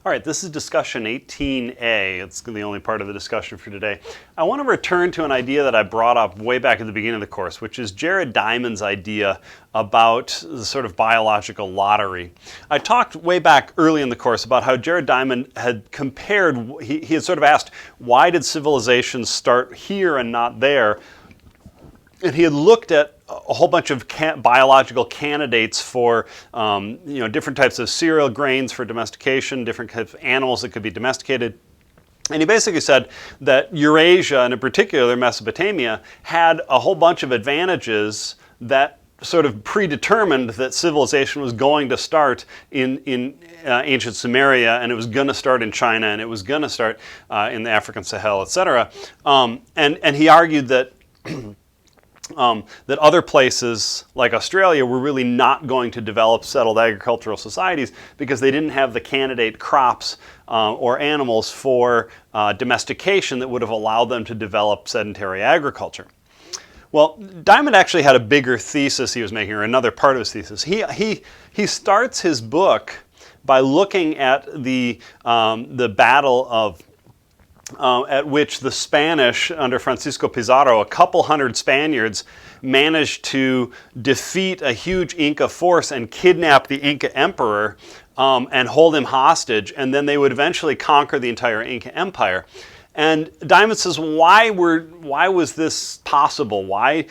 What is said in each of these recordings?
All right, this is discussion 18A. It's the only part of the discussion for today. I want to return to an idea that I brought up way back at the beginning of the course, which is Jared Diamond's idea about the sort of biological lottery. I talked way back early in the course about how Jared Diamond had compared, he had sort of asked, why did civilizations start here and not there? And he had looked at a whole bunch of biological candidates for different types of cereal grains for domestication, different kinds of animals that could be domesticated. And he basically said that Eurasia, and in particular Mesopotamia, had a whole bunch of advantages that sort of predetermined that civilization was going to start in ancient Sumeria, and it was going to start in China, and it was going to start in the African Sahel, etc. And he argued that that other places like Australia were really not going to develop settled agricultural societies because they didn't have the candidate crops or animals for domestication that would have allowed them to develop sedentary agriculture. Well, Diamond actually had a bigger thesis he was making, or another part of his thesis. He starts his book by looking at the battle of at which the Spanish, under Francisco Pizarro, a couple hundred Spaniards managed to defeat a huge Inca force and kidnap the Inca emperor and hold him hostage, and then they would eventually conquer the entire Inca Empire. And Diamond says, why was this possible? Why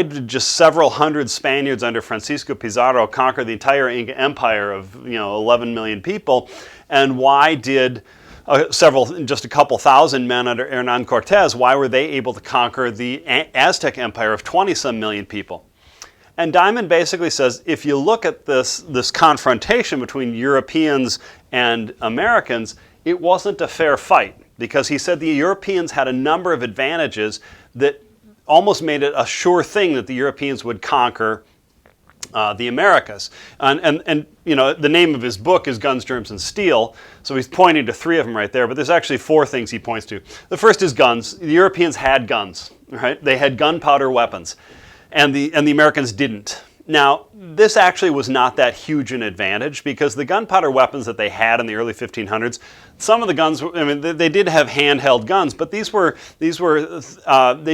did just several hundred Spaniards under Francisco Pizarro conquer the entire Inca Empire of 11 million people? And why did just a couple thousand men under Hernan Cortez, why were they able to conquer the Aztec Empire of 20-some million people? And Diamond basically says, if you look at this confrontation between Europeans and Americans, it wasn't a fair fight, because he said the Europeans had a number of advantages that almost made it a sure thing that the Europeans would conquer the Americas. And the name of his book is Guns, Germs, and Steel, so he's pointing to three of them right there, but there's actually four things he points to. The first is guns. The Europeans had guns, right? They had gunpowder weapons, and the Americans didn't. Now, this actually was not that huge an advantage, because the gunpowder weapons that they had in the early 1500s, some of the guns, they did have handheld guns, but they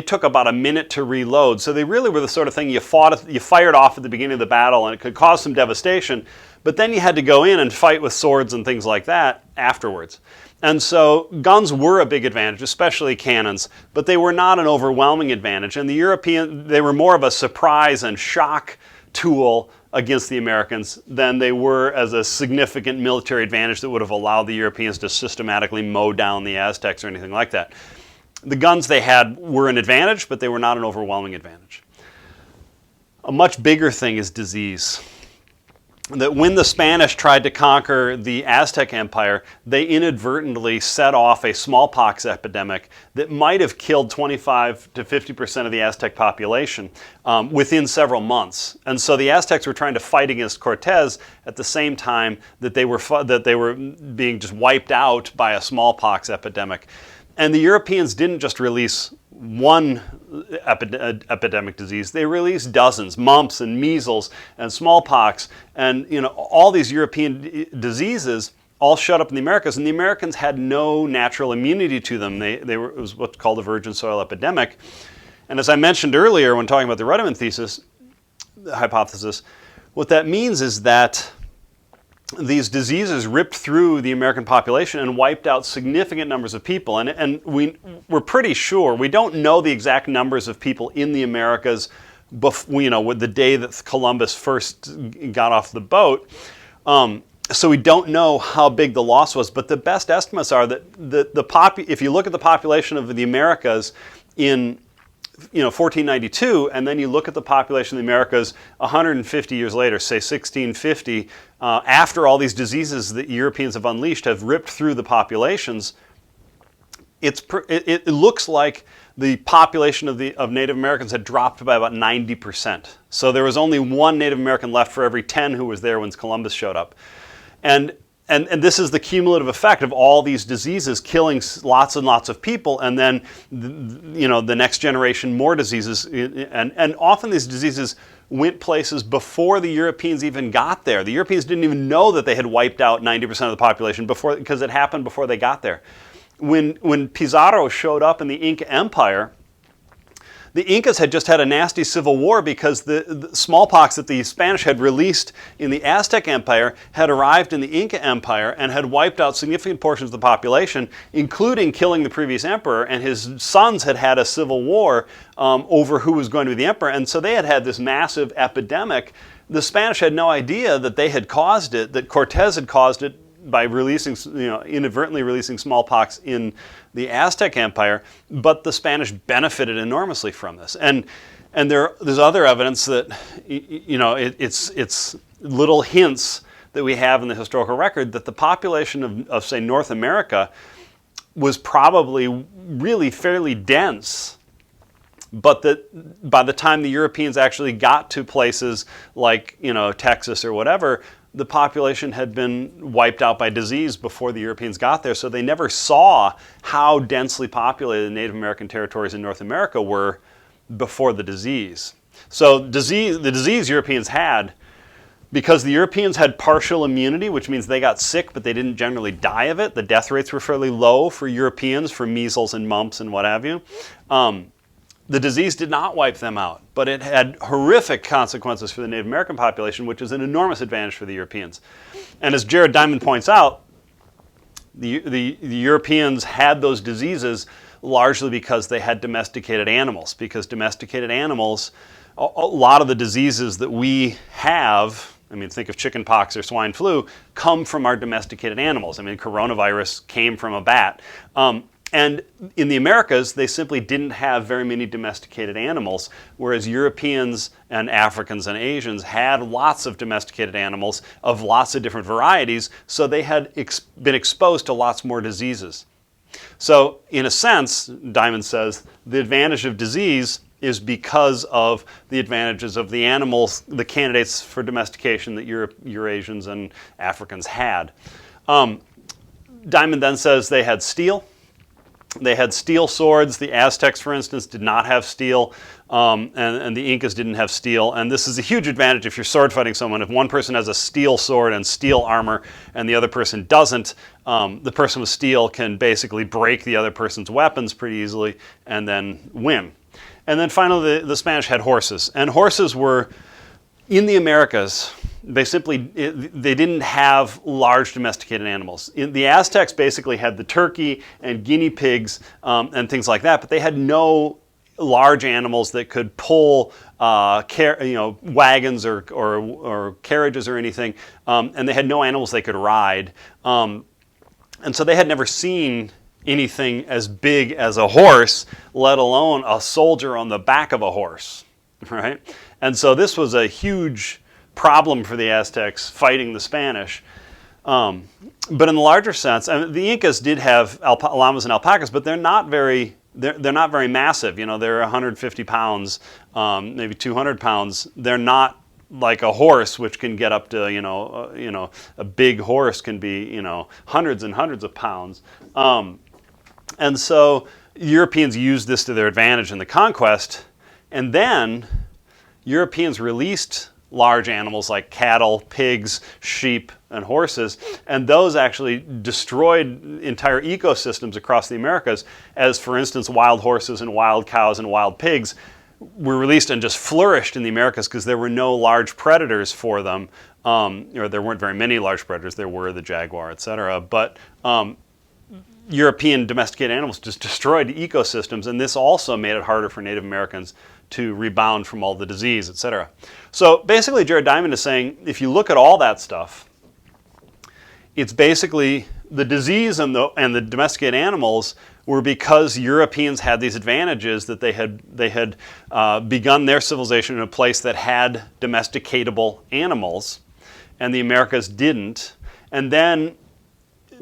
took about a minute to reload. So they really were the sort of thing you fired off at the beginning of the battle, and it could cause some devastation, but then you had to go in and fight with swords and things like that afterwards. And so guns were a big advantage, especially cannons, but they were not an overwhelming advantage. And they were more of a surprise and shock tool against the Americans than they were as a significant military advantage that would have allowed the Europeans to systematically mow down the Aztecs or anything like that. The guns they had were an advantage, but they were not an overwhelming advantage. A much bigger thing is disease. That when the Spanish tried to conquer the Aztec Empire, they inadvertently set off a smallpox epidemic that might have killed 25 to 50% of the Aztec population within several months. And so the Aztecs were trying to fight against Cortez at the same time that they were being just wiped out by a smallpox epidemic. And the Europeans didn't just release one epidemic disease. They released dozens, mumps and measles and smallpox, and all these European diseases all showed up in the Americas, and the Americans had no natural immunity to them. It was what's called a virgin soil epidemic. And as I mentioned earlier when talking about the Ruddiman hypothesis, what that means is that these diseases ripped through the American population and wiped out significant numbers of people. And we're pretty sure, we don't know the exact numbers of people in the Americas with the day that Columbus first got off the boat. So we don't know how big the loss was, but the best estimates are that if you look at the population of the Americas in 1492, and then you look at the population of the Americas 150 years later, say 1650, after all these diseases that Europeans have unleashed have ripped through the populations, it looks like the population of Native Americans had dropped by about 90%. So there was only one Native American left for every 10 who was there when Columbus showed up. And this is the cumulative effect of all these diseases killing lots and lots of people, and then the next generation more diseases, and often these diseases went places before the Europeans even got there. The Europeans didn't even know that they had wiped out 90% of the population before, because it happened before they got there. When Pizarro showed up in the Inca Empire, the Incas had just had a nasty civil war because the smallpox that the Spanish had released in the Aztec Empire had arrived in the Inca Empire and had wiped out significant portions of the population, including killing the previous emperor, and his sons had had a civil war over who was going to be the emperor, and so they had had this massive epidemic. The Spanish had no idea that they had caused it, that Cortez had caused it by releasing, inadvertently releasing smallpox in the Aztec Empire, but the Spanish benefited enormously from this. And there's other evidence that, it's little hints that we have in the historical record that the population of say, North America was probably really fairly dense, but that by the time the Europeans actually got to places like, Texas or whatever, the population had been wiped out by disease before the Europeans got there, so they never saw how densely populated the Native American territories in North America were before the disease. So the disease Europeans had, because the Europeans had partial immunity, which means they got sick but they didn't generally die of it. The death rates were fairly low for Europeans for measles and mumps and what have you. The disease did not wipe them out, but it had horrific consequences for the Native American population, which is an enormous advantage for the Europeans. And as Jared Diamond points out, the Europeans had those diseases largely because they had domesticated animals, because domesticated animals, a lot of the diseases that we have, think of chicken pox or swine flu, come from our domesticated animals. Coronavirus came from a bat. And in the Americas, they simply didn't have very many domesticated animals, whereas Europeans and Africans and Asians had lots of domesticated animals of lots of different varieties, so they had been exposed to lots more diseases. So in a sense, Diamond says, the advantage of disease is because of the advantages of the animals, the candidates for domestication that Eurasians and Africans had. Diamond then says they had steel. They had steel swords. The Aztecs, for instance, did not have steel, and the Incas didn't have steel. And this is a huge advantage if you're sword fighting someone. If one person has a steel sword and steel armor and the other person doesn't, the person with steel can basically break the other person's weapons pretty easily and then win. And then finally, the Spanish had horses. And horses were, in the Americas, they didn't have large domesticated animals. The Aztecs basically had the turkey and guinea pigs and things like that, but they had no large animals that could pull wagons or carriages or anything, and they had no animals they could ride. And so they had never seen anything as big as a horse, let alone a soldier on the back of a horse, right? And so this was a huge problem for the Aztecs fighting the Spanish. But in the larger sense, the Incas did have llamas and alpacas, but they're not very massive. They're 150 pounds, maybe 200 pounds. They're not like a horse, which can get up to a big horse can be hundreds and hundreds of pounds. And so Europeans used this to their advantage in the conquest, and then Europeans released large animals like cattle, pigs, sheep, and horses, and those actually destroyed entire ecosystems across the Americas, as for instance wild horses and wild cows and wild pigs were released and just flourished in the Americas because there were no large predators for them, or there weren't very many large predators. There were the jaguar, etc., but European domesticated animals just destroyed ecosystems, and this also made it harder for Native Americans to rebound from all the disease, etc. So basically, Jared Diamond is saying, if you look at all that stuff, it's basically the disease and the domesticated animals were because Europeans had these advantages that they had begun their civilization in a place that had domesticatable animals, and the Americas didn't. And then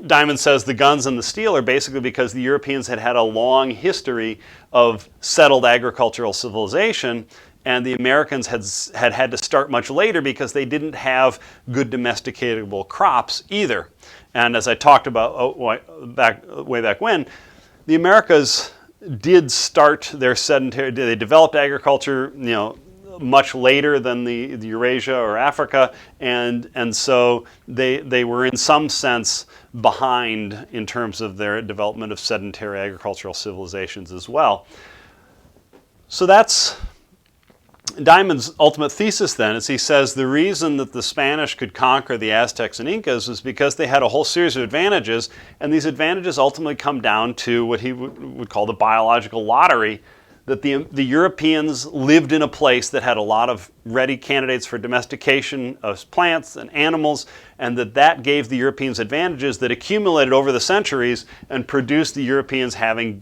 Diamond says the guns and the steel are basically because the Europeans had had a long history of settled agricultural civilization, and the Americans had to start much later because they didn't have good domesticatable crops either. And as I talked about way back when, the Americas did start their sedentary. They developed agriculture, much later than the Eurasia or Africa, and so they were in some sense behind in terms of their development of sedentary agricultural civilizations as well. So that's Diamond's ultimate thesis then, is he says the reason that the Spanish could conquer the Aztecs and Incas was because they had a whole series of advantages, and these advantages ultimately come down to what he would call the biological lottery, that the Europeans lived in a place that had a lot of ready candidates for domestication of plants and animals, and that gave the Europeans advantages that accumulated over the centuries and produced the Europeans having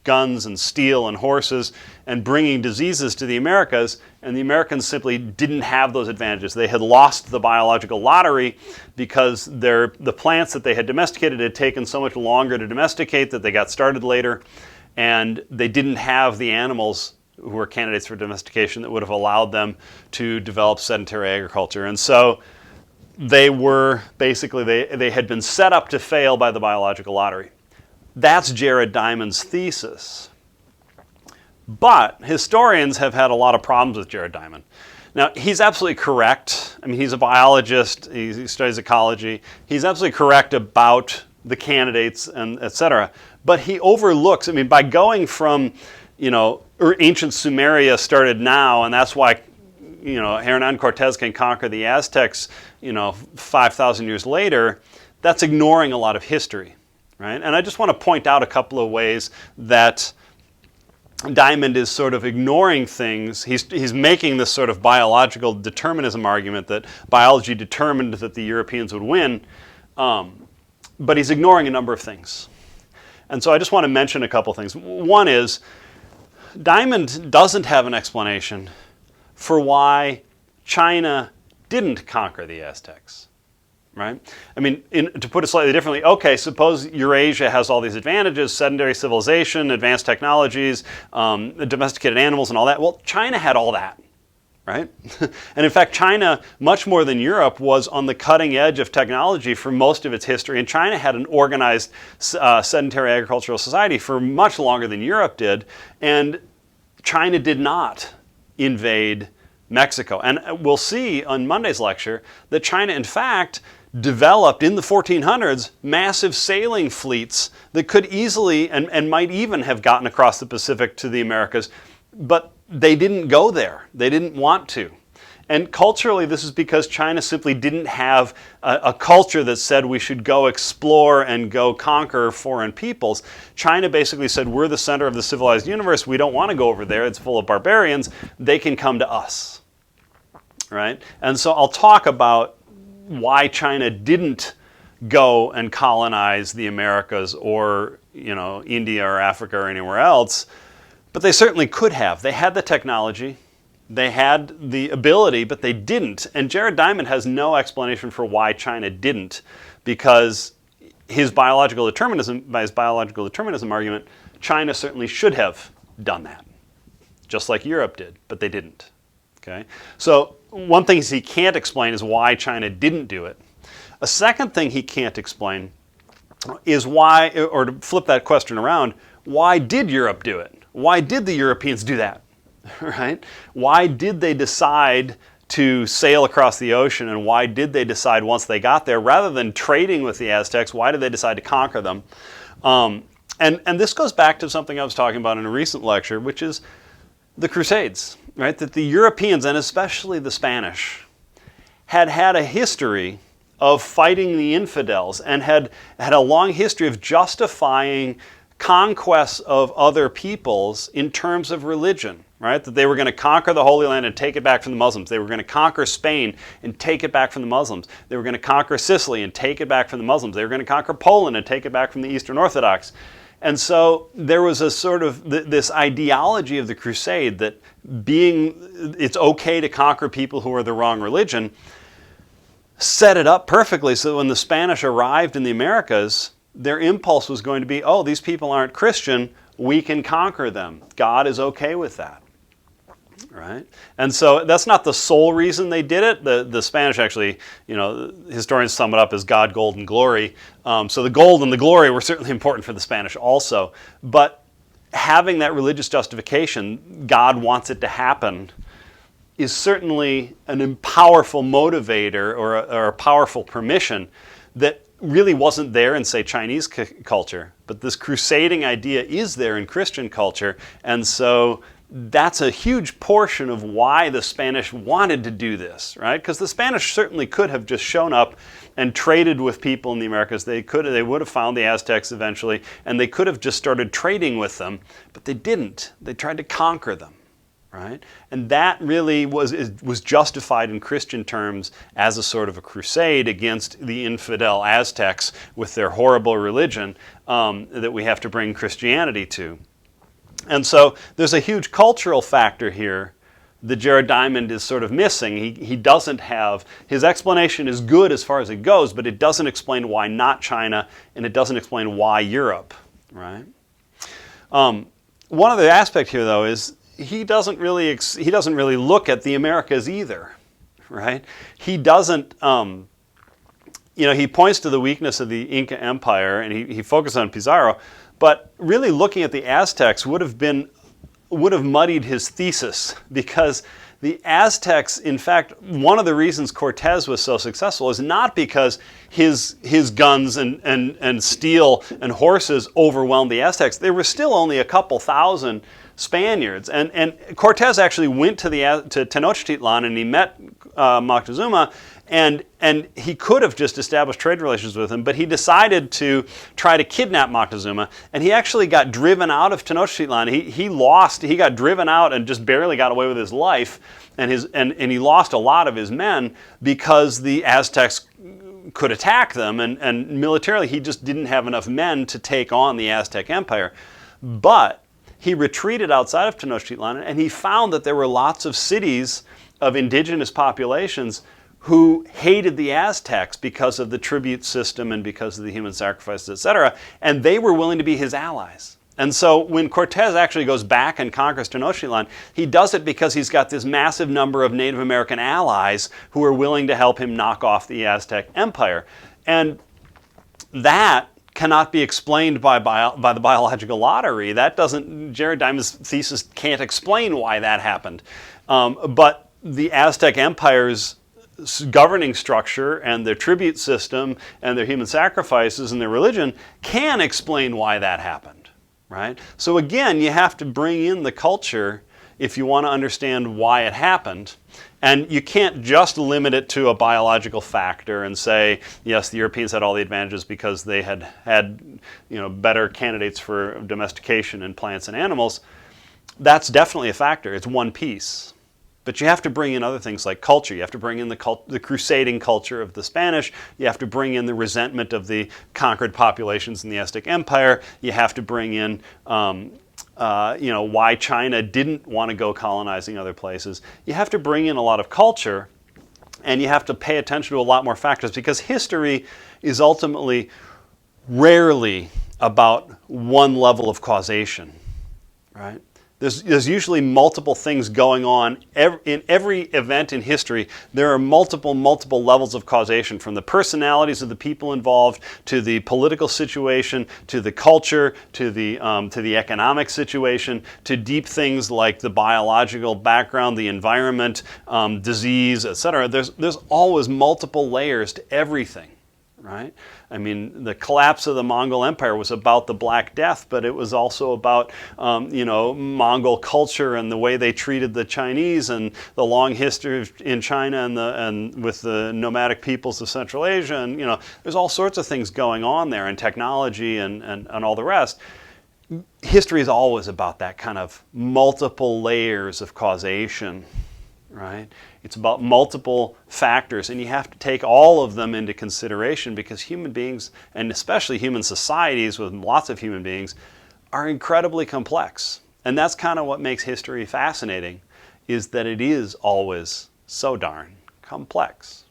guns and steel and horses and bringing diseases to the Americas, and the Americans simply didn't have those advantages. They had lost the biological lottery because the plants that they had domesticated had taken so much longer to domesticate that they got started later, and they didn't have the animals who were candidates for domestication that would have allowed them to develop sedentary agriculture. And so they were basically, they had been set up to fail by the biological lottery. That's Jared Diamond's thesis. But historians have had a lot of problems with Jared Diamond. Now, he's absolutely correct. I mean, he's a biologist, he studies ecology. He's absolutely correct about the candidates and et cetera. But he overlooks, I mean, by going from, ancient Sumeria started now, and that's why, Hernan Cortez can conquer the Aztecs, 5,000 years later, that's ignoring a lot of history, right? And I just want to point out a couple of ways that Diamond is sort of ignoring things. He's making this sort of biological determinism argument that biology determined that the Europeans would win, but he's ignoring a number of things. And so I just want to mention a couple things. One is, Diamond doesn't have an explanation for why China didn't conquer the Aztecs, right? I mean, to put it slightly differently, okay, suppose Eurasia has all these advantages, sedentary civilization, advanced technologies, domesticated animals and all that. Well, China had all that, right? And in fact, China, much more than Europe, was on the cutting edge of technology for most of its history, and China had an organized sedentary agricultural society for much longer than Europe did, and China did not invade Mexico. And we'll see on Monday's lecture that China, in fact, developed in the 1400s massive sailing fleets that could easily and might even have gotten across the Pacific to the Americas, but they didn't go there. They didn't want to. And culturally, this is because China simply didn't have a culture that said we should go explore and go conquer foreign peoples. China basically said, we're the center of the civilized universe. We don't want to go over there. It's full of barbarians. They can come to us, right? And so I'll talk about why China didn't go and colonize the Americas or, India or Africa or anywhere else. But they certainly could have. They had the technology, they had the ability, but they didn't. And Jared Diamond has no explanation for why China didn't, because by his biological determinism argument, China certainly should have done that, just like Europe did, but they didn't. Okay? So one thing he can't explain is why China didn't do it. A second thing he can't explain is why, or to flip that question around, why did Europe do it? Why did the Europeans do that, right? Why did they decide to sail across the ocean, and why did they decide once they got there, rather than trading with the Aztecs, why did they decide to conquer them? And this goes back to something I was talking about in a recent lecture, which is the Crusades, right? That the Europeans, and especially the Spanish, had a history of fighting the infidels and had a long history of justifying conquests of other peoples in terms of religion, right? That they were going to conquer the Holy Land and take it back from the Muslims. They were going to conquer Spain and take it back from the Muslims. They were going to conquer Sicily and take it back from the Muslims. They were going to conquer Poland and take it back from the Eastern Orthodox. And so there was a sort of this ideology of the Crusade that it's okay to conquer people who are the wrong religion, set it up perfectly so that when the Spanish arrived in the Americas, their impulse was going to be, oh, these people aren't Christian, we can conquer them. God is okay with that, right? And so that's not the sole reason they did it. The Spanish actually, historians sum it up as God, gold, and glory. So the gold and the glory were certainly important for the Spanish also. But having that religious justification, God wants it to happen, is certainly an powerful motivator or a powerful permission that really wasn't there in, say, Chinese culture. But this crusading idea is there in Christian culture, and so that's a huge portion of why the Spanish wanted to do this, right? Because the Spanish certainly could have just shown up and traded with people in the Americas. They would have found the Aztecs eventually, and they could have just started trading with them, but they didn't. They tried to conquer them. Right? And that really was justified in Christian terms as a sort of a crusade against the infidel Aztecs with their horrible religion that we have to bring Christianity to. And so there's a huge cultural factor here that Jared Diamond is sort of missing. He doesn't have, his explanation is good as far as it goes, but it doesn't explain why not China, and it doesn't explain why Europe. Right? One other aspect here, though, is he doesn't really look at the Americas either, right? He doesn't, he points to the weakness of the Inca Empire, and he focused on Pizarro, but really looking at the Aztecs would have muddied his thesis, because the Aztecs, in fact, one of the reasons Cortez was so successful is not because his guns and steel and horses overwhelmed the Aztecs. There were still only a couple thousand Spaniards, and Cortez actually went to Tenochtitlan and he met Moctezuma, and he could have just established trade relations with him, but he decided to try to kidnap Moctezuma, and he actually got driven out of Tenochtitlan. He got driven out and just barely got away with his life, and he lost a lot of his men because the Aztecs could attack them, and militarily he just didn't have enough men to take on the Aztec Empire. But he retreated outside of Tenochtitlan, and he found that there were lots of cities of indigenous populations who hated the Aztecs because of the tribute system and because of the human sacrifices, etc., and they were willing to be his allies. And so when Cortez actually goes back and conquers Tenochtitlan, he does it because he's got this massive number of Native American allies who are willing to help him knock off the Aztec Empire. And that cannot be explained by the biological lottery. Jared Diamond's thesis can't explain why that happened. But the Aztec Empire's governing structure and their tribute system and their human sacrifices and their religion can explain why that happened, right? So again, you have to bring in the culture if you want to understand why it happened. And you can't just limit it to a biological factor and say, yes, the Europeans had all the advantages because they had better candidates for domestication in plants and animals. That's definitely a factor. It's one piece. But you have to bring in other things like culture. You have to bring in the crusading culture of the Spanish. You have to bring in the resentment of the conquered populations in the Aztec Empire. You have to bring in why China didn't want to go colonizing other places. You have to bring in a lot of culture, and you have to pay attention to a lot more factors, because history is ultimately rarely about one level of causation, right? There's usually multiple things going on. In every event in history, there are multiple levels of causation, from the personalities of the people involved, to the political situation, to the culture, to the economic situation, to deep things like the biological background, the environment, disease, etc. There's always multiple layers to everything. Right? I mean, the collapse of the Mongol Empire was about the Black Death, but it was also about, Mongol culture and the way they treated the Chinese, and the long history in China and with the nomadic peoples of Central Asia, and there's all sorts of things going on there, and technology and all the rest. History is always about that kind of multiple layers of causation. Right? It's about multiple factors, and you have to take all of them into consideration, because human beings, and especially human societies with lots of human beings, are incredibly complex. And that's kind of what makes history fascinating, is that it is always so darn complex.